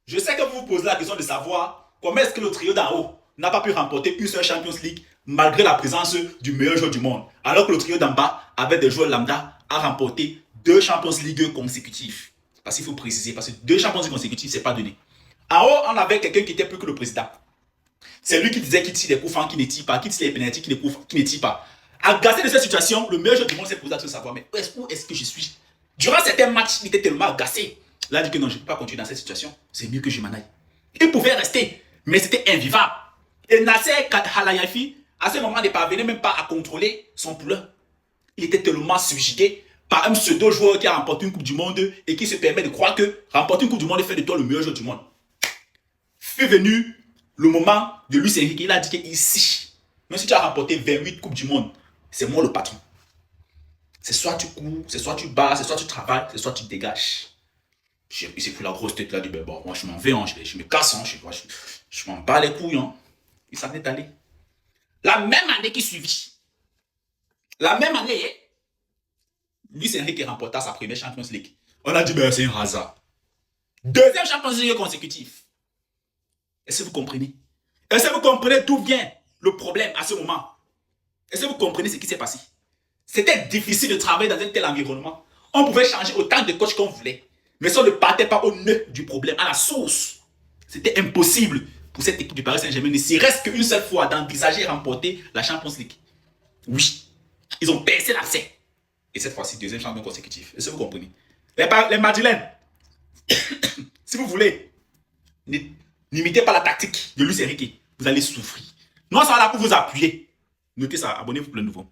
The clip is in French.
Je sais que vous vous posez la question de savoir comment est-ce que le trio d'en haut n'a pas pu remporter une seule Champions League malgré la présence du meilleur joueur du monde, alors que le trio d'en bas, avec des joueurs lambda, a remporté 2 Champions League consécutifs. Parce qu'il faut préciser, parce que 2 Champions League consécutifs, c'est pas donné. En haut, on avait quelqu'un qui était plus que le président. C'est lui qui disait qu'il tire des coups francs, qui ne tire pas, qui tire les pénaltys, qui ne tire pas. Agacé de cette situation, le meilleur joueur du monde s'est posé la question de savoir, mais où est-ce que je suis? Durant certains matchs, il était tellement agacé. Là, il dit que non, je ne peux pas continuer dans cette situation. C'est mieux que je m'en aille. Il pouvait rester, mais c'était invivable. Et Nasser Khelaïfi, à ce moment, ne parvenait même pas à contrôler son poulain. Il était tellement subjugué par un pseudo-joueur qui a remporté une Coupe du Monde et qui se permet de croire que remporter une Coupe du Monde fait de toi le meilleur joueur du monde. Fut venu le moment de Luis Enrique, il a dit qu'ici, même si tu as remporté 28 Coupes du Monde, c'est moi le patron. C'est soit tu cours, c'est soit tu bats, c'est soit tu travailles, c'est soit tu te dégages. Il s'est pris la grosse tête là, il dit, bon, moi je m'en vais, hein, je me casse, hein, je m'en bats les couilles. Hein. Il s'en est allé. La même année qui suivit, la même année, Luis Enrique remporta sa première Champions League. On a dit, ben c'est un hasard. Deuxième Champions League consécutif. Est-ce que vous comprenez? Est-ce que vous comprenez d'où vient le problème à ce moment? Est-ce que vous comprenez ce qui s'est passé? C'était difficile de travailler dans un tel environnement. On pouvait changer autant de coachs qu'on voulait. Mais ça ne partait pas au nœud du problème, à la source. C'était impossible pour cette équipe du Paris Saint-Germain, ne serait-ce qu'une seule fois, d'envisager remporter la Champions League. Oui, ils ont percé l'abcès. Et cette fois-ci, deuxième champion consécutif. Est-ce que vous comprenez? Les Madrilènes, si vous voulez, n'imitez pas la tactique de Luis Enrique. Vous allez souffrir. Nous, on sera là pour vous appuyer. Notez ça, abonnez-vous pour le nouveau.